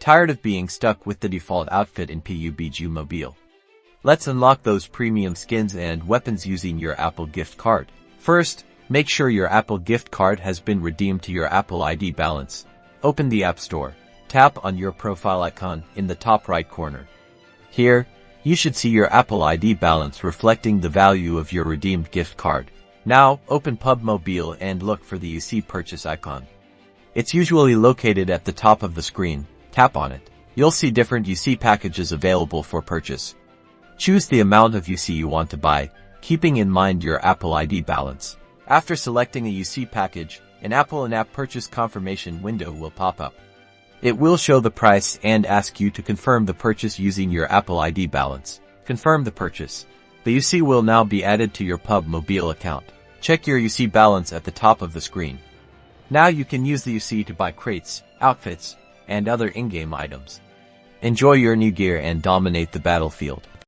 Tired of being stuck with the default outfit in PUBG Mobile? Let's unlock those premium skins and weapons using your Apple gift card. First, make sure your Apple gift card has been redeemed to your Apple ID balance. Open the App Store. Tap on your profile icon in the top right corner. Here, you should see your Apple ID balance reflecting the value of your redeemed gift card. Now, open PUBG Mobile and look for the UC purchase icon. It's usually located at the top of the screen. Tap on it. You'll see different UC packages available for purchase. Choose the amount of UC you want to buy, keeping in mind your Apple ID balance. After selecting a UC package, an Apple in-app purchase confirmation window will pop up. It will show the price and ask you to confirm the purchase using your Apple ID balance. Confirm the purchase. The UC will now be added to your PUBG Mobile account. Check your UC balance at the top of the screen. Now you can use the UC to buy crates, outfits, and other in-game items. Enjoy your new gear and dominate the battlefield.